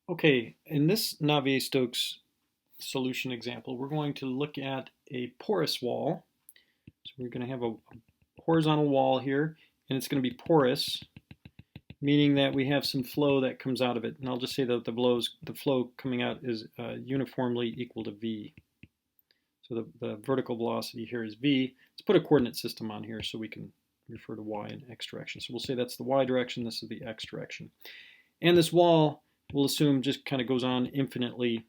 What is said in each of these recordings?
Okay, in this Navier-Stokes solution example, we're going to look at a porous wall. So we're going to have a horizontal wall here, and it's going to be porous, meaning that we have some flow that comes out of it. And I'll just say that the flow coming out is uniformly equal to v. So the vertical velocity here is v. Let's put a coordinate system on here so we can refer to y and x direction. So we'll say that's the y direction, this is the x direction. And this wall, we'll assume, just kind of goes on infinitely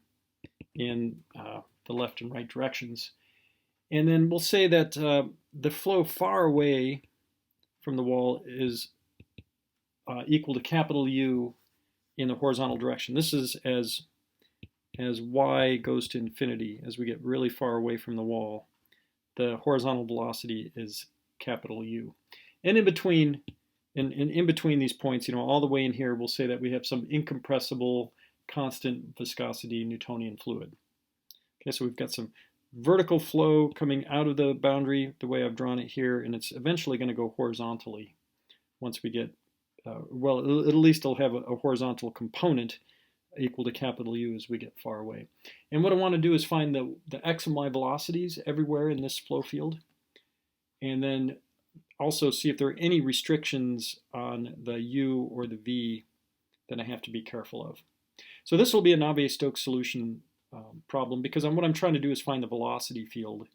in the left and right directions. And then we'll say that the flow far away from the wall is equal to capital U in the horizontal direction. This is as y goes to infinity, as we get really far away from the wall, the horizontal velocity is capital U. And in between these points, all the way in here, we'll say that we have some incompressible constant viscosity Newtonian fluid. Okay, so we've got some vertical flow coming out of the boundary the way I've drawn it here, and it's eventually going to go horizontally once we get, well, at least it'll have a horizontal component equal to capital U as we get far away. And what I want to do is find the x and y velocities everywhere in this flow field, and then also see if there are any restrictions on the u or the v that I have to be careful of. So this will be a Navier-Stokes solution problem, because what I'm trying to do is find the velocity field.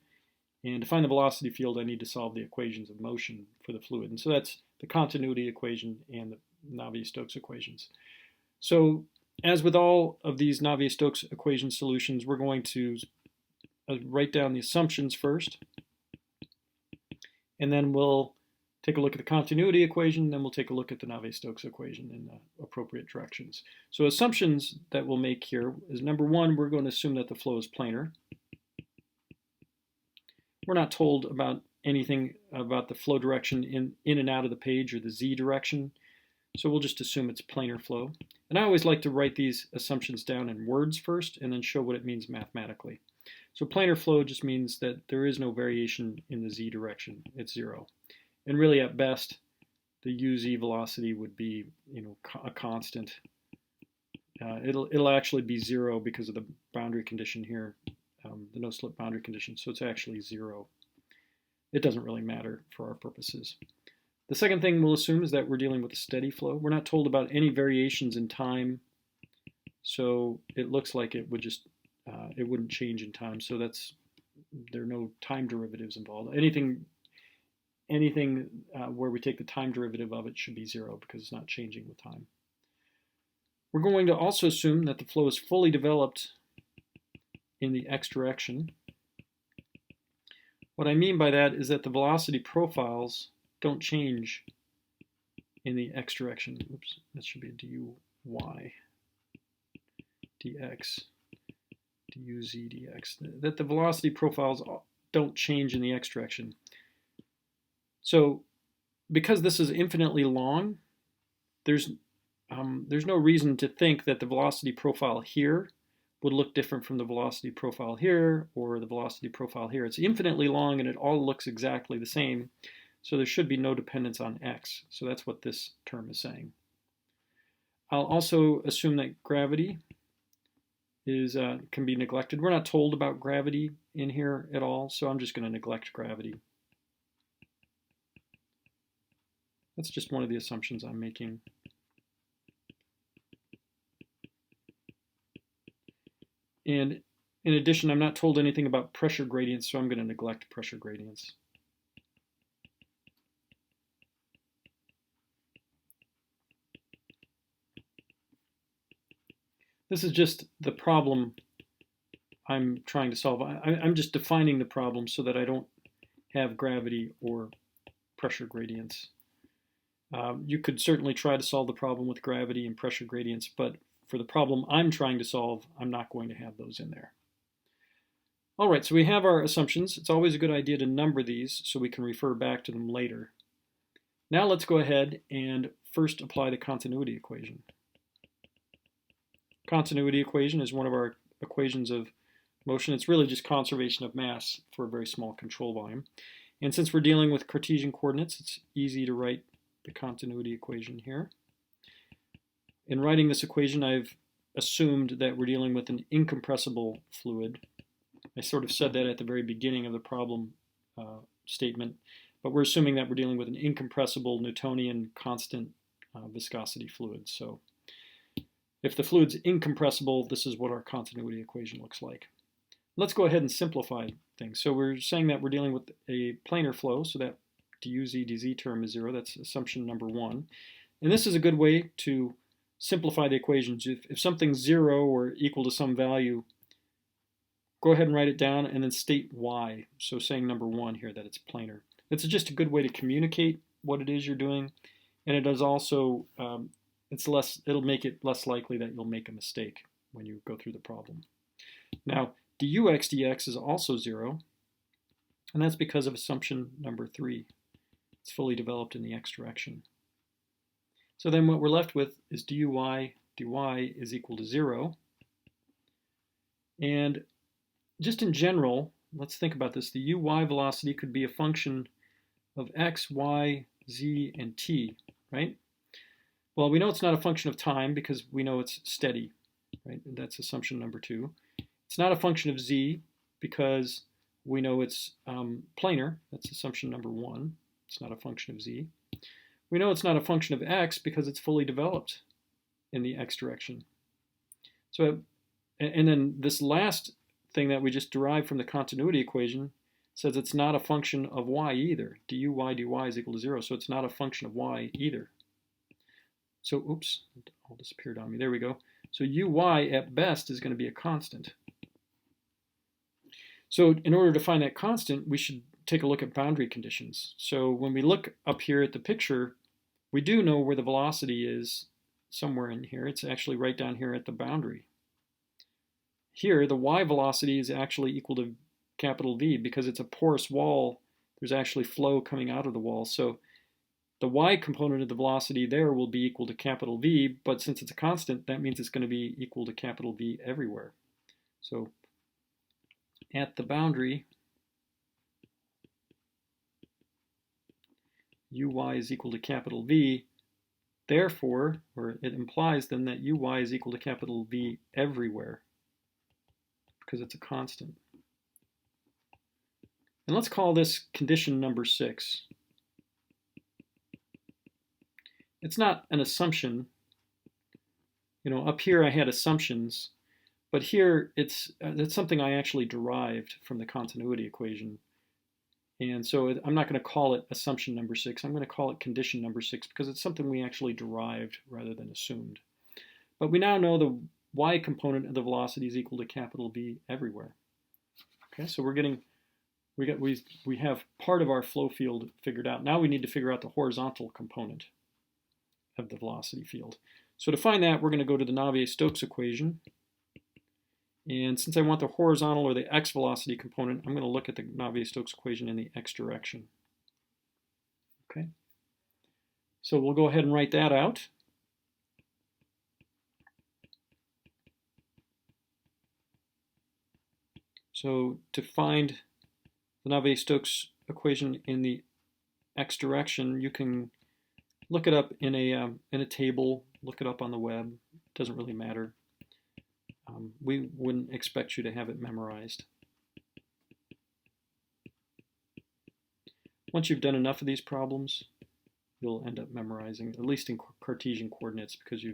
And to find the velocity field, I need to solve the equations of motion for the fluid. And so that's the continuity equation and the Navier-Stokes equations. So as with all of these Navier-Stokes equation solutions, we're going to write down the assumptions first. And then we'll take a look at the continuity equation, then we'll take a look at the Navier-Stokes equation in the appropriate directions. So assumptions that we'll make here is, number one, we're going to assume that the flow is planar. We're not told about anything about the flow direction in and out of the page, or the z direction, so we'll just assume it's planar flow. And I always like to write these assumptions down in words first and then show what it means mathematically. So planar flow just means that there is no variation in the z direction, it's zero. And really, at best, the uz velocity would be, a constant. It'll actually be zero because of the boundary condition here, the no-slip boundary condition. So it's actually zero. It doesn't really matter for our purposes. The second thing we'll assume is that we're dealing with a steady flow. We're not told about any variations in time, so it looks like it would just it wouldn't change in time. So there are no time derivatives involved. Anything where we take the time derivative of it should be zero because it's not changing with time. We're going to also assume that the flow is fully developed in the x direction. What I mean by that is that the velocity profiles don't change in the x direction. Oops, that should be a dy, dx, duz, dx. That the velocity profiles don't change in the x direction. So because this is infinitely long, there's no reason to think that the velocity profile here would look different from the velocity profile here or the velocity profile here. It's infinitely long and it all looks exactly the same, so there should be no dependence on x. So that's what this term is saying. I'll also assume that gravity can be neglected. We're not told about gravity in here at all, so I'm just going to neglect gravity. That's just one of the assumptions I'm making. And in addition, I'm not told anything about pressure gradients, so I'm going to neglect pressure gradients. This is just the problem I'm trying to solve. I'm just defining the problem so that I don't have gravity or pressure gradients. You could certainly try to solve the problem with gravity and pressure gradients, but for the problem I'm trying to solve, I'm not going to have those in there. All right, so we have our assumptions. It's always a good idea to number these so we can refer back to them later. Now let's go ahead and first apply the continuity equation. Continuity equation is one of our equations of motion. It's really just conservation of mass for a very small control volume. And since we're dealing with Cartesian coordinates, it's easy to write the continuity equation here. In writing this equation, I've assumed that we're dealing with an incompressible fluid. I sort of said that at the very beginning of the problem statement, but we're assuming that we're dealing with an incompressible Newtonian constant viscosity fluid. So if the fluid's incompressible, this is what our continuity equation looks like. Let's go ahead and simplify things. So we're saying that we're dealing with a planar flow, so that duz dz term is 0. That's assumption number 1. And this is a good way to simplify the equations. If something's 0 or equal to some value, go ahead and write it down and then state why. So saying number 1 here, that it's planar. It's just a good way to communicate what it is you're doing, and it does also, it'll make it less likely that you'll make a mistake when you go through the problem. Now, dux dx is also 0, and that's because of assumption number 3. It's fully developed in the x direction. So then what we're left with is duy dy is equal to 0. And just in general, let's think about this. The uy velocity could be a function of x, y, z, and t, right? Well, we know it's not a function of time because we know it's steady, right? That's assumption number 2. It's not a function of z because we know it's planar. That's assumption number 1. It's not a function of z. We know it's not a function of x because it's fully developed in the x direction. So, and then this last thing that we just derived from the continuity equation says it's not a function of y either. duy dy is equal to 0, so it's not a function of y either. So, oops, it all disappeared on me. There we go. So uy at best is going to be a constant. So in order to find that constant, we should take a look at boundary conditions. So when we look up here at the picture, we do know where the velocity is somewhere in here. It's actually right down here at the boundary. Here, the y velocity is actually equal to capital V because it's a porous wall. There's actually flow coming out of the wall. So the y component of the velocity there will be equal to capital V, but since it's a constant, that means it's going to be equal to capital V everywhere. So at the boundary, uy is equal to capital V. Therefore, or it implies then that uy is equal to capital V everywhere because it's a constant. And let's call this condition number 6. It's not an assumption. You know, up here I had assumptions, but here it's something I actually derived from the continuity equation. And so I'm not going to call it assumption number 6. I'm going to call it condition number 6 because it's something we actually derived rather than assumed. But we now know the y component of the velocity is equal to capital V everywhere. Okay, so we have part of our flow field figured out. Now we need to figure out the horizontal component of the velocity field. So to find that, we're going to go to the Navier-Stokes equation. And since I want the horizontal or the x velocity component, I'm going to look at the Navier-Stokes equation in the x direction. Okay. So we'll go ahead and write that out. So to find the Navier-Stokes equation in the x direction, you can look it up in a table, look it up on the web. It doesn't really matter. We wouldn't expect you to have it memorized. Once you've done enough of these problems, you'll end up memorizing, at least in Cartesian coordinates, because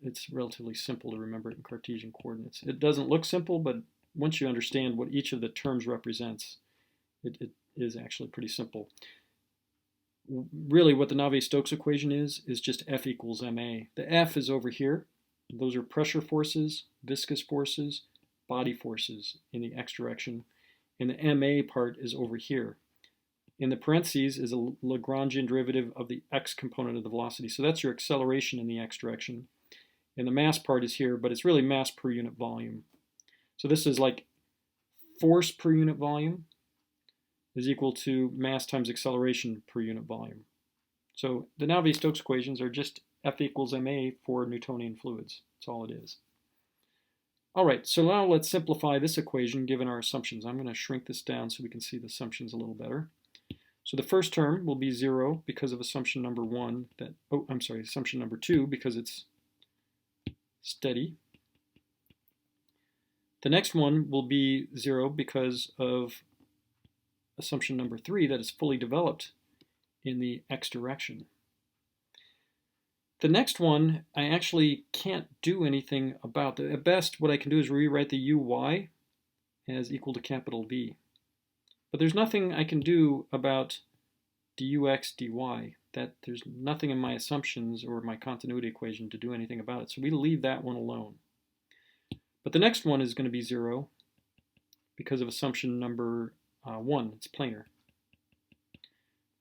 it's relatively simple to remember it in Cartesian coordinates. It doesn't look simple, but once you understand what each of the terms represents, it is actually pretty simple. Really, what the Navier-Stokes equation is just F equals ma. The F is over here. Those are pressure forces, viscous forces, body forces in the x direction. And the ma part is over here. In the parentheses is a Lagrangian derivative of the x component of the velocity. So that's your acceleration in the x direction. And the mass part is here, but it's really mass per unit volume. So this is like force per unit volume is equal to mass times acceleration per unit volume. So the Navier-Stokes equations are just F equals ma for Newtonian fluids. That's all it is. All right, so now let's simplify this equation given our assumptions. I'm going to shrink this down so we can see the assumptions a little better. So the first term will be 0 because of assumption number 1. Assumption number 2 because it's steady. The next one will be 0 because of assumption number 3, that it's fully developed in the x direction. The next one, I actually can't do anything about. At best, what I can do is rewrite the uy as equal to capital V. But there's nothing I can do about dux, dy. There's nothing in my assumptions or my continuity equation to do anything about it. So we leave that one alone. But the next one is going to be 0 because of assumption number 1. It's planar.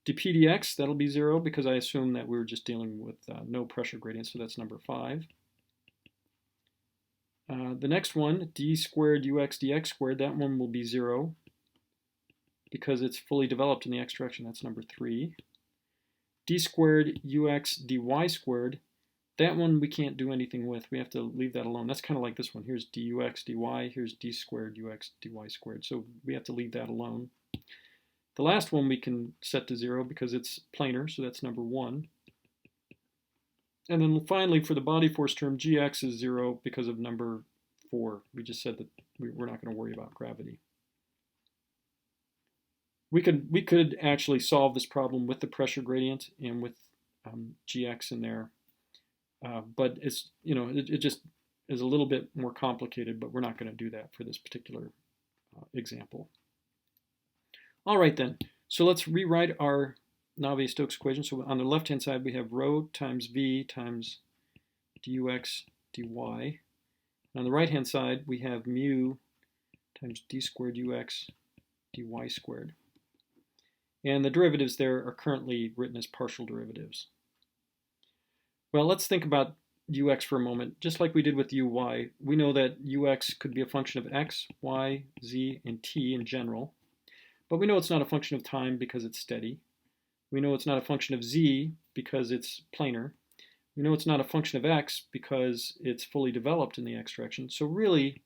dp dx, that'll be 0 because I assume that we're just dealing with no pressure gradient, so that's number 5. The next one, d squared ux dx squared, that one will be 0 because it's fully developed in the x direction. That's number 3. d squared ux dy squared, that one we can't do anything with. We have to leave that alone. That's kind of like this one. Here's dux dy, here's d squared ux dy squared. So we have to leave that alone. The last one we can set to 0 because it's planar, so that's number 1. And then finally, for the body force term, gx is 0 because of number 4. We just said that we're not going to worry about gravity. We could actually solve this problem with the pressure gradient and with gx in there, but it's it just is a little bit more complicated. But we're not going to do that for this particular example. All right then. So let's rewrite our Navier-Stokes equation. So on the left-hand side, we have rho times v times dux dy. On the right-hand side, we have mu times d squared ux dy squared. And the derivatives there are currently written as partial derivatives. Well, let's think about ux for a moment. Just like we did with uy, we know that ux could be a function of x, y, z, and t in general. But we know it's not a function of time because it's steady. We know it's not a function of z because it's planar. We know it's not a function of x because it's fully developed in the x direction. So really,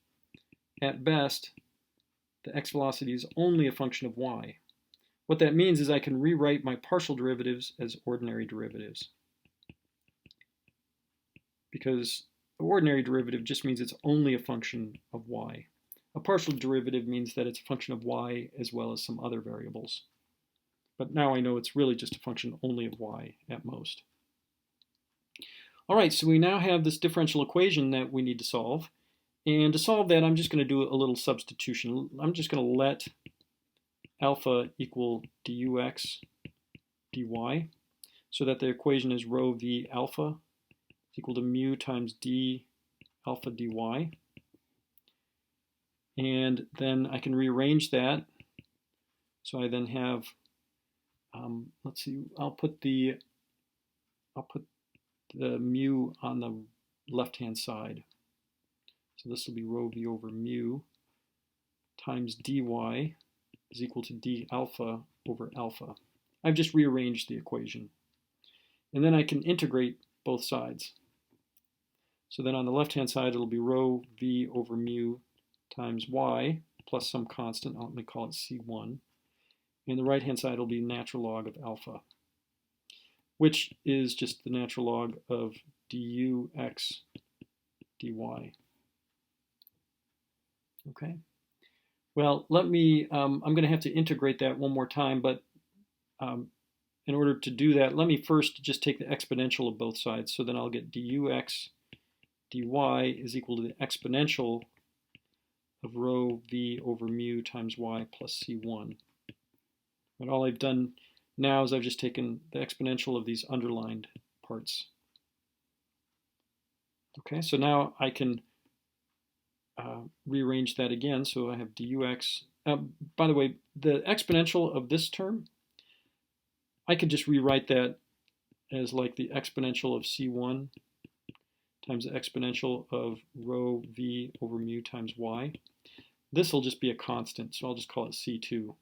at best, the x velocity is only a function of y. What that means is I can rewrite my partial derivatives as ordinary derivatives. Because the ordinary derivative just means it's only a function of y. A partial derivative means that it's a function of y as well as some other variables. But now I know it's really just a function only of y at most. All right, so we now have this differential equation that we need to solve. And to solve that, I'm just going to do a little substitution. I'm just going to let alpha equal dux dy, so that the equation is rho v alpha is equal to mu times d alpha dy. And then I can rearrange that. So I then have, let's see, I'll put the mu on the left-hand side. So this will be rho v over mu times dy is equal to d alpha over alpha. I've just rearranged the equation. And then I can integrate both sides. So then on the left-hand side, it'll be rho v over mu times y plus some constant. Let me call it c1. And the right-hand side will be natural log of alpha, which is just the natural log of dux dy. Okay. Well, let me, I'm going to have to integrate that one more time, but in order to do that, let me first just take the exponential of both sides. So then I'll get dux dy is equal to the exponential of rho v over mu times y plus c1. And all I've done now is I've just taken the exponential of these underlined parts. Okay, so now I can rearrange that again. So I have dux. By the way, the exponential of this term, I could just rewrite that as like the exponential of c1 times the exponential of rho v over mu times y. This will just be a constant, so I'll just call it c2.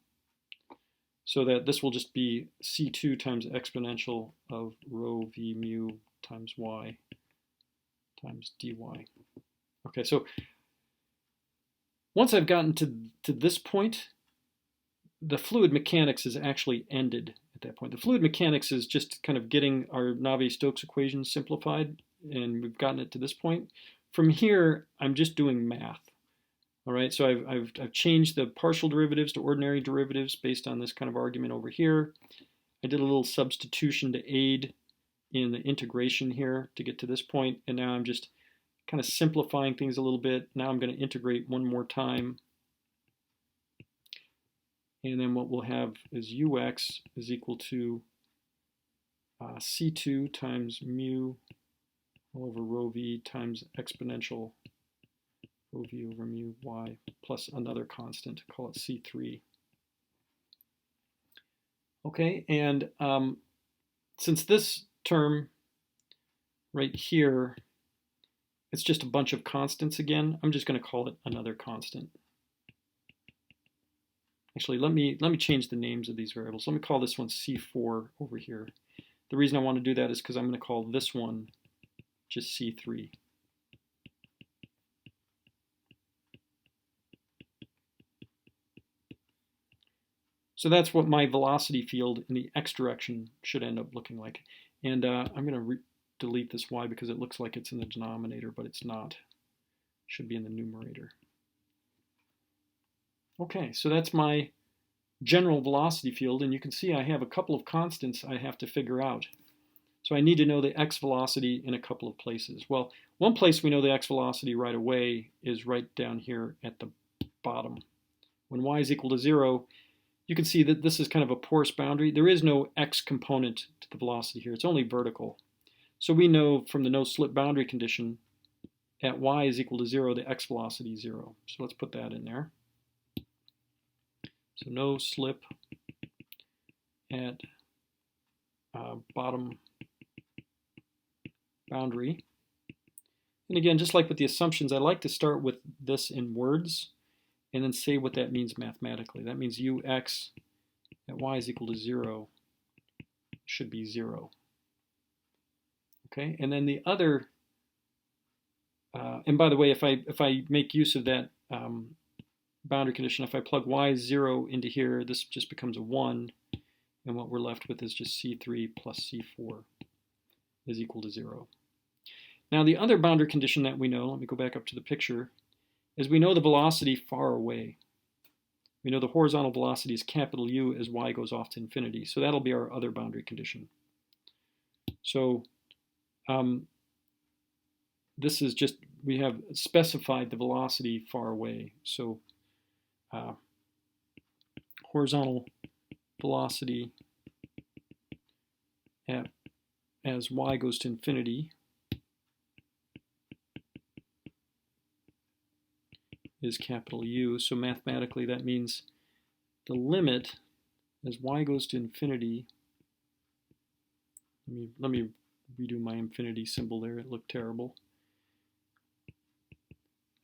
So that this will just be c2 times exponential of rho v mu times y times dy. Okay, so once I've gotten to this point, the fluid mechanics is actually ended at that point. The fluid mechanics is just kind of getting our Navier-Stokes equation simplified, and we've gotten it to this point. from here, I'm just doing math. All right, so I've changed the partial derivatives to ordinary derivatives based on this kind of argument over here. I did a little substitution to aid in the integration here to get to this point, and now I'm just kind of simplifying things a little bit. Now I'm going to integrate one more time. And then what we'll have is ux is equal to c2 times mu all over rho v times exponential rho v over mu y plus another constant, call it c3. Okay, and since this term right here, it's just a bunch of constants again, I'm just going to call it another constant. Actually, let me change the names of these variables. Let me call this one C4 over here. The reason I want to do that is because I'm going to call this one just C3. So that's what my velocity field in the x direction should end up looking like. And I'm going to delete this y because it looks like it's in the denominator, but it's not. It should be in the numerator. Okay, so that's my general velocity field, and you can see I have a couple of constants I have to figure out. So I need to know the x velocity in a couple of places. Well, one place we know the x velocity right away is right down here at the bottom. When y is equal to 0, you can see that this is kind of a porous boundary. There is no x component to the velocity here. It's only vertical. So we know from the no slip boundary condition at y is equal to 0, the x velocity is 0. So let's put that in there. So no slip at bottom boundary. And again, just like with the assumptions, I like to start with this in words and then say what that means mathematically. That means ux at y is equal to 0 should be 0. Okay, and then the other, and by the way, if I make use of that boundary condition, if I plug y0 into here, this just becomes a 1, and what we're left with is just c3 plus c4 is equal to 0. Now the other boundary condition that we know, let me go back up to the picture, is we know the velocity far away. We know the horizontal velocity is capital U as y goes off to infinity, so that'll be our other boundary condition. So this is just, we have specified the velocity far away. So horizontal velocity as y goes to infinity is capital U. So mathematically that means the limit as y goes to infinity, let me redo my infinity symbol there, it looked terrible.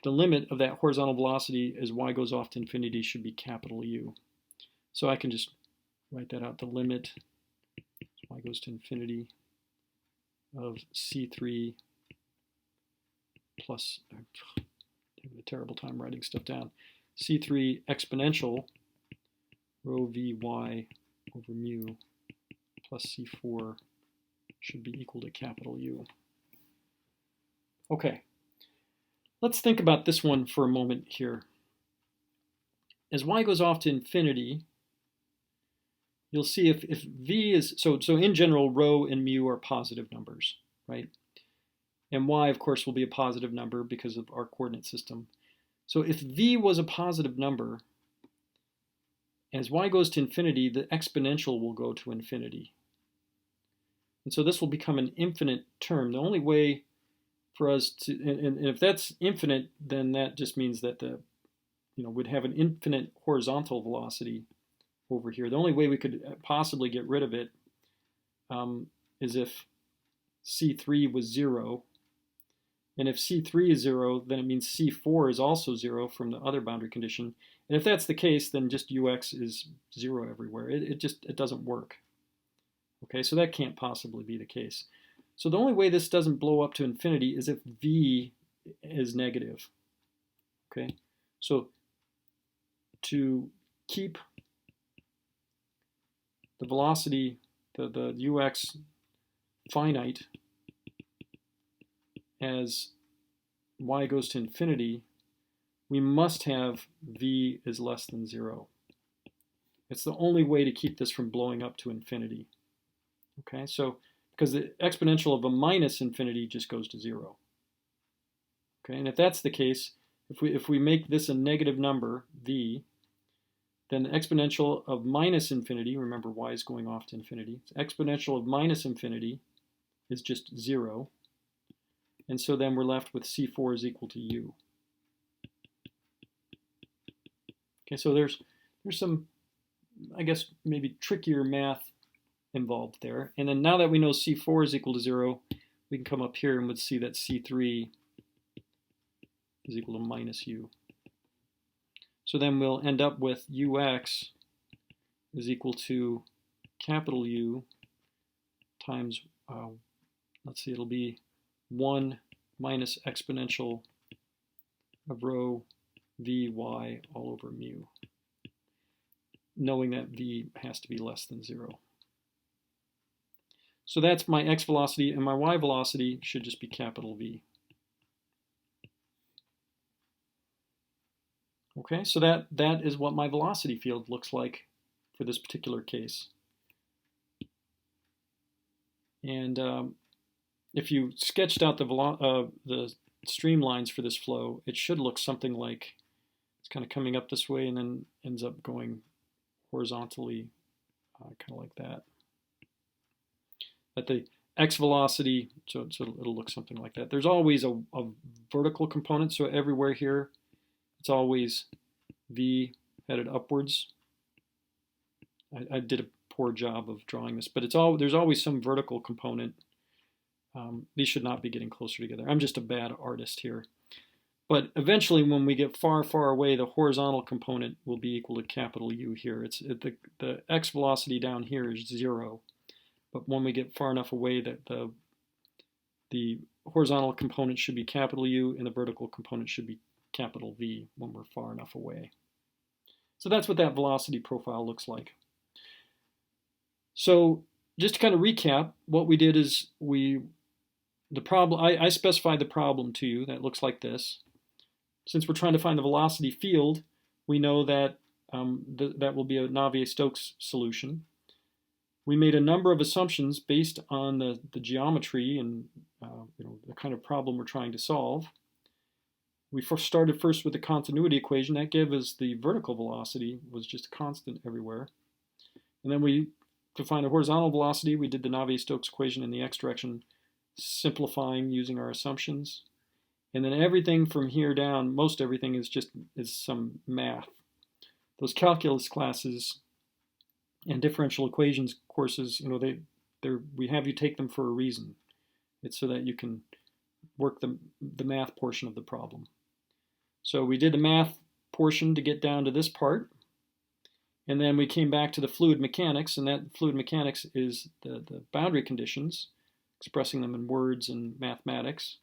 The limit of that horizontal velocity as y goes off to infinity should be capital U. So I can just write that out. The limit as y goes to infinity of c3 plus, I'm having a terrible time writing stuff down, c3 exponential rho vy over mu plus c4 should be equal to capital U. Okay. Let's think about this one for a moment here. As y goes off to infinity, you'll see if v is, so in general, rho and mu are positive numbers, right? And y, of course, will be a positive number because of our coordinate system. So if v was a positive number, as y goes to infinity, the exponential will go to infinity. And so this will become an infinite term. The only way for us to, and if that's infinite, then that just means that we'd have an infinite horizontal velocity over here. The only way we could possibly get rid of it is if c3 was 0. And if c3 is 0, then it means c4 is also 0 from the other boundary condition. And if that's the case, then just ux is 0 everywhere. It doesn't work. Okay, so that can't possibly be the case. So the only way this doesn't blow up to infinity is if v is negative. Okay, so to keep the velocity, the ux finite as y goes to infinity, we must have v is less than 0. It's the only way to keep this from blowing up to infinity. Okay, so because the exponential of a minus infinity just goes to 0. Okay, and if that's the case, if we make this a negative number, v, then the exponential of minus infinity, remember y is going off to infinity, exponential of minus infinity is just 0. And so then we're left with C4 is equal to U. Okay, so there's some, I guess, maybe trickier math involved there. And then now that we know C4 is equal to 0, we can come up here and would see that C3 is equal to minus U. So then we'll end up with UX is equal to capital U times, let's see, it'll be 1 minus exponential of rho Vy all over mu, knowing that V has to be less than 0. So that's my x velocity, and my y velocity should just be capital V. Okay, so that is what my velocity field looks like for this particular case. And if you sketched out the streamlines for this flow, it should look something like it's kind of coming up this way and then ends up going horizontally, kind of like that. At the x velocity, so it'll look something like that. There's always a vertical component, so everywhere here, it's always v headed upwards. I did a poor job of drawing this, but there's always some vertical component. These should not be getting closer together. I'm just a bad artist here. But eventually, when we get far, far away, the horizontal component will be equal to capital U here. The x velocity down here is 0. But when we get far enough away, that the horizontal component should be capital U and the vertical component should be capital V when we're far enough away. So that's what that velocity profile looks like. So just to kind of recap, what we did is I specified the problem to you that looks like this. Since we're trying to find the velocity field, we know that that will be a Navier-Stokes solution. We made a number of assumptions based on the geometry and the kind of problem we're trying to solve. We started first with the continuity equation. That gave us the vertical velocity was just constant everywhere. And then to find the horizontal velocity, we did the Navier-Stokes equation in the x direction, simplifying using our assumptions. And then everything from here down, most everything is some math. Those calculus classes and differential equations courses, we have you take them for a reason. It's so that you can work the math portion of the problem. So we did the math portion to get down to this part. And then we came back to the fluid mechanics, and that fluid mechanics is the boundary conditions, expressing them in words and mathematics.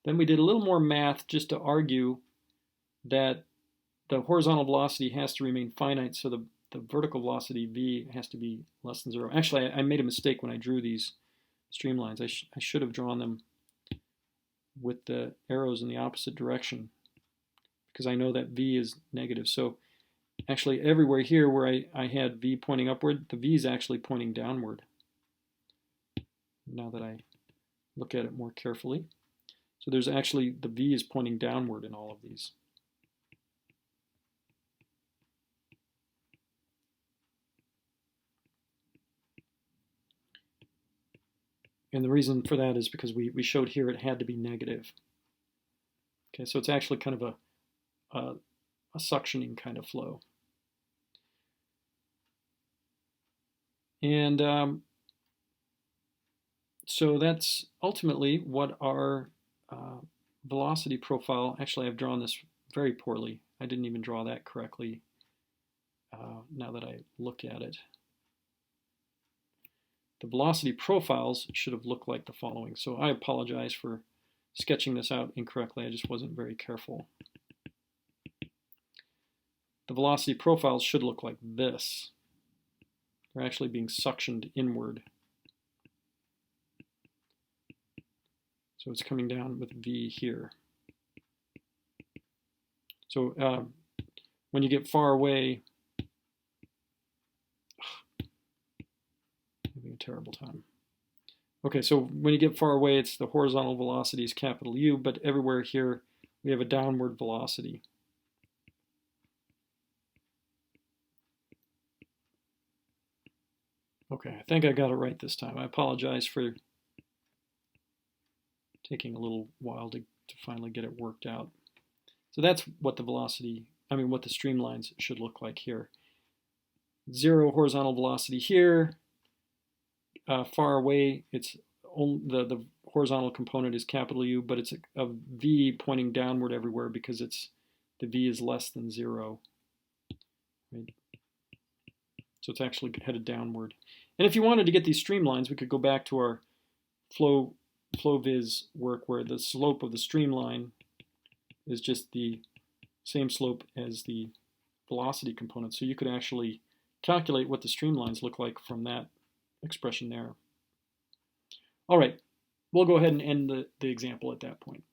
Then we did a little more math just to argue that the horizontal velocity has to remain finite, so the vertical velocity v has to be less than 0. Actually, I made a mistake when I drew these streamlines. I should have drawn them with the arrows in the opposite direction, because I know that v is negative. So actually everywhere here where I had v pointing upward, the v is actually pointing downward, now that I look at it more carefully. So there's actually, the v is pointing downward in all of these. And the reason for that is because we showed here it had to be negative. Okay, so it's actually kind of a suctioning kind of flow. And so that's ultimately what our velocity profile, actually I've drawn this very poorly. I didn't even draw that correctly now that I look at it. The velocity profiles should have looked like the following. So I apologize for sketching this out incorrectly. I just wasn't very careful. The velocity profiles should look like this. They're actually being suctioned inward. So it's coming down with v here. So when you get far away, having a terrible time. Okay, so when you get far away, it's the horizontal velocity is capital U, but everywhere here we have a downward velocity. Okay, I think I got it right this time. I apologize for taking a little while to finally get it worked out. So that's what the what the streamlines should look like here. 0 horizontal velocity here. Far away, it's the horizontal component is capital U, but it's a V pointing downward everywhere because the V is less than 0. Right? So it's actually headed downward. And if you wanted to get these streamlines, we could go back to our FlowViz work where the slope of the streamline is just the same slope as the velocity component. So you could actually calculate what the streamlines look like from that expression there. All right, we'll go ahead and end the example at that point.